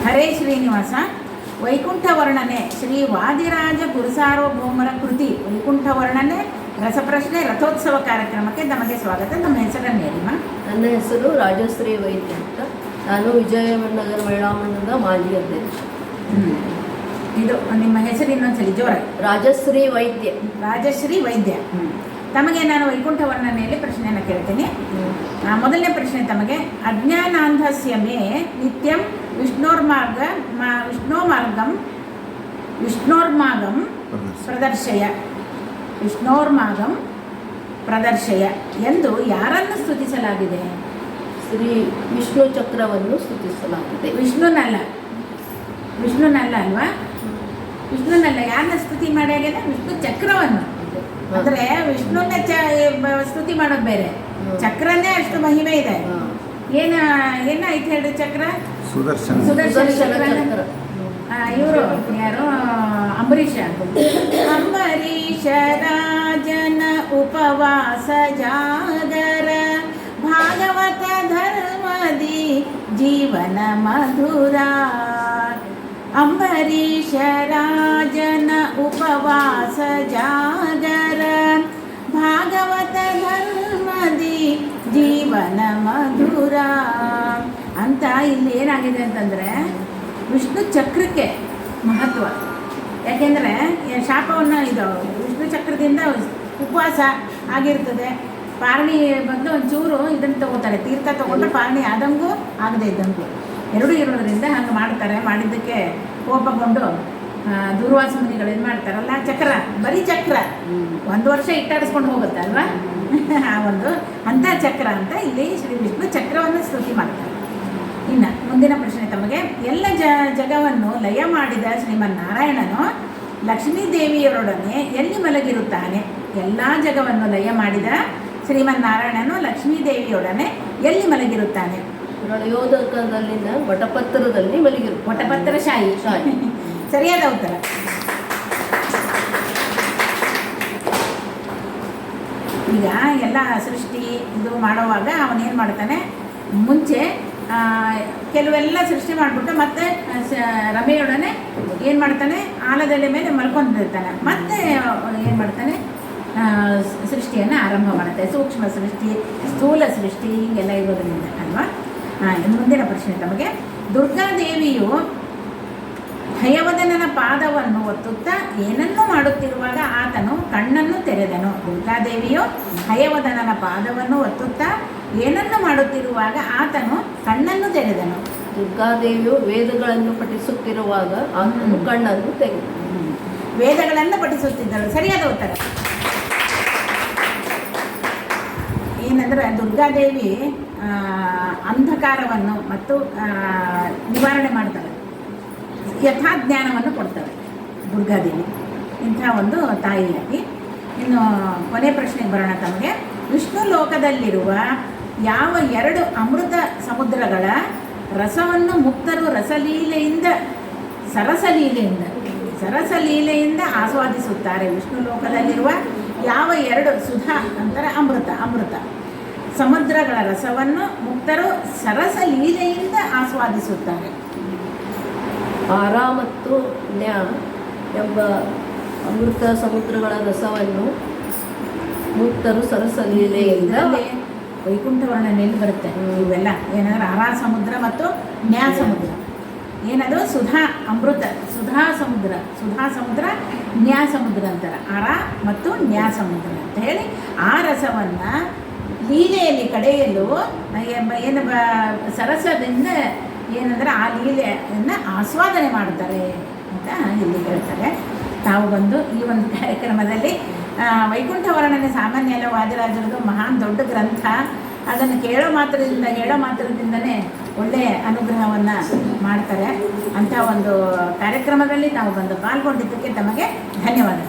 ಹರೇ ಶ್ರೀನಿವಾಸ. ವೈಕುಂಠ ವರ್ಣನೆ ಶ್ರೀ ವಾದಿರಾಜ ಗುರುಸಾರ್ವಭೌಮರ ಕೃತಿ ವೈಕುಂಠ ವರ್ಣನೆ ರಸಪ್ರಶ್ನೆ ರಥೋತ್ಸವ ಕಾರ್ಯಕ್ರಮಕ್ಕೆ ತಮಗೆ ಸ್ವಾಗತ. ನಮ್ಮ ಹೆಸರನ್ನು ಹೇಳಿಮ್ಮ. ನನ್ನ ಹೆಸರು ರಾಜಶ್ರೀ ವೈದ್ಯ ಅಂತ. ನಾನು ವಿಜಯನಗರ ಮಹಿಳಾ ಮಂಡಲದ ಮಾಜಿ ಅಧ್ಯಕ್ಷ. ಇದು ನಿಮ್ಮ ಹೆಸರು ಇನ್ನೊಂದ್ಸಲಿ ಜೋರ. ರಾಜಶ್ರೀ ವೈದ್ಯ. ರಾಜಶ್ರೀ ವೈದ್ಯ. ತಮಗೆ ನಾನು ವೈಕುಂಠ ವರ್ಣನೆಯಲ್ಲಿ ಪ್ರಶ್ನೆಯನ್ನು ಕೇಳ್ತೀನಿ. ಮೊದಲನೇ ಪ್ರಶ್ನೆ ತಮಗೆ. ಅಜ್ಞಾನಾಂಧಸ್ಯ ಮೇ ನಿತ್ಯಂ ವಿಷ್ಣೋರ್ಮಾಗಂ ಪ್ರದರ್ಶಯ ಎಂದು ಯಾರನ್ನು ಸ್ತುತಿಸಲಾಗಿದೆ? ಶ್ರೀ ವಿಷ್ಣು ಚಕ್ರವನ್ನು ಸ್ತುತಿಸಲಾಗಿದೆ. ವಿಷ್ಣುನಲ್ಲ ಅಲ್ವಾ? ವಿಷ್ಣುನಲ್ಲ. ಯಾರನ್ನ ಸ್ತುತಿ ಮಾಡ್ಯಾಗಿದೆ? ವಿಷ್ಣು ಚಕ್ರವನ್ನು. ಅಂದ್ರೆ ವಿಷ್ಣುನ ಸ್ತುತಿ ಮಾಡೋದು ಬೇರೆ, ಚಕ್ರನೇ ಅಷ್ಟು ಮಹಿಮೆ ಇದೆ. ಏನಾಯ್ತು ಹೇಳಿ? ಚಕ್ರ ಸುದರ್ಶನ ಚಕ್ರ. ಇವರು ಯಾರು? ಅಂಬರೀಷ ರಾಜನ ಉಪವಾಸ ಜಾಗರ ಭಾಗವತ ಧರ್ಮದಿ ಜೀವನ ಮಧುರ. ಅಂಬರೀಷ ರಾಜನ ಉಪವಾಸ ಜಾಗರ ಭಾಗವತ ಧರ್ಮದಿ ಜೀವನ ಮಧುರ ಅಂತ. ಇಲ್ಲಿ ಏನಾಗಿದೆ ಅಂತಂದರೆ ವಿಷ್ಣು ಚಕ್ರಕ್ಕೆ ಮಹತ್ವ. ಯಾಕೆಂದರೆ ಶಾಪವನ್ನು ಇದು ವಿಷ್ಣು ಚಕ್ರದಿಂದ ಉಪವಾಸ ಆಗಿರ್ತದೆ. ಪಾರಣಿ ಬಂದು ಒಂಚೂರು ಇದನ್ನು ತಗೋತಾರೆ, ತೀರ್ಥ ತಗೊಂಡ್ರೆ ಪಾರಣಿ ಆದಂಗೂ ಆಗದೆ ಇದ್ದಂಗೂ ಎರಡೂ ಇರೋದ್ರಿಂದ ಹಂಗೆ ಮಾಡ್ತಾರೆ. ಮಾಡಿದ್ದಕ್ಕೆ ಕೋಪಗೊಂಡು ದೂರ್ವಾಸ ಮುನಿಗಳು ಏನು ಮಾಡ್ತಾರಲ್ಲ, ಚಕ್ರ, ಬರೀ ಚಕ್ರ 1 ವರ್ಷ ಇಟ್ಟಾಡಿಸ್ಕೊಂಡು ಹೋಗುತ್ತೆ ಅಲ್ವಾ? ಆ ಒಂದು ಅಂಥ ಚಕ್ರ ಅಂತ ಇಲ್ಲಿ ಶ್ರೀ ವಿಷ್ಣು ಚಕ್ರವನ್ನು ಸ್ತುತಿ ಮಾಡ್ತಾರೆ. ಇನ್ನು ಮುಂದಿನ ಪ್ರಶ್ನೆ ತಮಗೆ. ಎಲ್ಲ ಜಗವನ್ನು ಲಯ ಮಾಡಿದ ಶ್ರೀಮನ್ನಾರಾಯಣನು ಲಕ್ಷ್ಮೀದೇವಿಯರೊಡನೆ ಎಲ್ಲಿ ಮಲಗಿರುತ್ತಾನೆ? ಎಲ್ಲ ಜಗವನ್ನು ಲಯ ಮಾಡಿದ ಶ್ರೀಮನ್ನಾರಾಯಣನು ಲಕ್ಷ್ಮೀದೇವಿಯೊಡನೆ ಎಲ್ಲಿ ಮಲಗಿರುತ್ತಾನೆ? ಪ್ರಳಯೋದಕದಲ್ಲಿನ ವಟಪತ್ರದಲ್ಲಿ ಮಲಗಿರು. ವಟಪತ್ರ ಶಾಯಿ. ಸರಿಯಾದ ಉತ್ತರ. ಈಗ ಎಲ್ಲ ಸೃಷ್ಟಿ ಇದು ಮಾಡುವಾಗ ಅವನೇನು ಮಾಡ್ತಾನೆ, ಮುಂಚೆ ಕೆಲವೆಲ್ಲ ಸೃಷ್ಟಿ ಮಾಡಿಬಿಟ್ಟು ಮತ್ತೆ ರಮೆಯೊಡನೆ ಏನು ಮಾಡ್ತಾನೆ, ಆಲದೆಲೆ ಮೇಲೆ ಮಲ್ಕೊಂಡಿರ್ತಾನೆ. ಮತ್ತೆ ಏನು ಮಾಡ್ತಾನೆ, ಸೃಷ್ಟಿಯನ್ನು ಆರಂಭ ಮಾಡುತ್ತೆ. ಸೂಕ್ಷ್ಮ ಸೃಷ್ಟಿ, ಸ್ಥೂಲ ಸೃಷ್ಟಿ, ಹೀಗೆಲ್ಲ ಇರೋದ್ರಿಂದ ಅಲ್ವಾ? ಮುಂದಿನ ಪ್ರಶ್ನೆ ತಮಗೆ. ದುರ್ಗಾದೇವಿಯು ಹಯವದನನ ಪಾದವನ್ನು ಒತ್ತುತ್ತಾ ಏನನ್ನು ಮಾಡುತ್ತಿರುವಾಗ ಆತನು ಕಣ್ಣನ್ನು ತೆರೆದನು. ದುರ್ಗಾದೇವಿಯು ಹಯವದನನ ಪಾದವನ್ನು ಒತ್ತುತ್ತಾ ಏನನ್ನು ಮಾಡುತ್ತಿರುವಾಗ ಆತನು ಕಣ್ಣನ್ನು ತೆರೆದನು. ದುರ್ಗಾದೇವಿಯು ವೇದಗಳನ್ನು ಪಠಿಸುತ್ತಿರುವಾಗ ಆತನು ಕಣ್ಣನ್ನು ತೆರೆದನು. ವೇದಗಳನ್ನು ಪಠಿಸುತ್ತಿದ್ದಳು. ಸರಿಯಾದ ಉತ್ತರ. ಏನಂದರೆ ದುರ್ಗಾದೇವಿ ಅಂಧಕಾರವನ್ನು ಮತ್ತು ನಿವಾರಣೆ ಮಾಡ್ತಾಳೆ, ಯಥಾಜ್ಞಾನವನ್ನು ಕೊಡ್ತಾಳೆ ದುರ್ಗಾದೇವಿ. ಇಂಥ ಒಂದು ತಾಯಿಯಾಗಿ. ಇನ್ನು ಕೊನೆ ಪ್ರಶ್ನೆಗೆ ಬರೋಣ ತಮಗೆ. ವಿಷ್ಣು ಲೋಕದಲ್ಲಿರುವ ಯಾವ 2 ಅಮೃತ ಸಮುದ್ರಗಳ ರಸವನ್ನು ಮುಕ್ತರು ಸರಸಲೀಲೆಯಿಂದ ಆಸ್ವಾದಿಸುತ್ತಾರೆ? ವಿಷ್ಣು ಲೋಕದಲ್ಲಿರುವ ಯಾವ 2 ಸುಧಾ ಅಂತಾರೆ ಅಮೃತ ಸಮುದ್ರಗಳ ರಸವನ್ನು ಮುಕ್ತರು ಸರಸಲೀಲೆಯಿಂದ ಆಸ್ವಾದಿಸುತ್ತಾರೆ? ಆರ ಮತ್ತು ನ್ಯಾ ಎಂಬ ಅಮೃತ ಸಮುದ್ರಗಳ ರಸವನ್ನು ಮುಕ್ತರು ಸರಸಲೀಲೆಯಿಂದ. ವೈಕುಂಠ ವರ್ಣನೆಯಲ್ಲಿ ಬರುತ್ತೆ ಇವೆಲ್ಲ. ಏನಂದ್ರೆ ಆರ ಸಮುದ್ರ ಮತ್ತು ನ್ಯಾ ಸಮುದ್ರ. ಏನದು? ಸುಧಾ ಸಮುದ್ರ ನ್ಯಾ ಸಮುದ್ರ ಅಂತಾರೆ. ಆರ ಮತ್ತು ನ್ಯಾ ಸಮುದ್ರ ಅಂತ ಹೇಳಿ ಆ ರಸವನ್ನು ಲೀಲೆಯಲ್ಲಿ ಕಡೆಯಲು ಏನು ಸರಸದಿಂದ ಏನಂದರೆ ಆ ಲೀಲೆಯನ್ನು ಆಸ್ವಾದನೆ ಮಾಡ್ತಾರೆ ಅಂತ ಇಲ್ಲಿ ಹೇಳ್ತಾರೆ. ತಾವು ಬಂದು ಈ ಒಂದು ಕಾರ್ಯಕ್ರಮದಲ್ಲಿ ವೈಕುಂಠ ವರ್ಣನೆ ಸಾಮಾನ್ಯ ಎಲ್ಲ ವಾದಿರಾಜರದು ಮಹಾನ್ ದೊಡ್ಡ ಗ್ರಂಥ. ಅದನ್ನು ಹೇಳೋ ಮಾತ್ರದಿಂದನೇ ಒಳ್ಳೆಯ ಅನುಗ್ರಹವನ್ನು ಮಾಡ್ತಾರೆ. ಅಂಥ ಒಂದು ಕಾರ್ಯಕ್ರಮದಲ್ಲಿ ತಾವು ಬಂದು ಪಾಲ್ಗೊಂಡಿದ್ದಕ್ಕೆ ತಮಗೆ ಧನ್ಯವಾದ.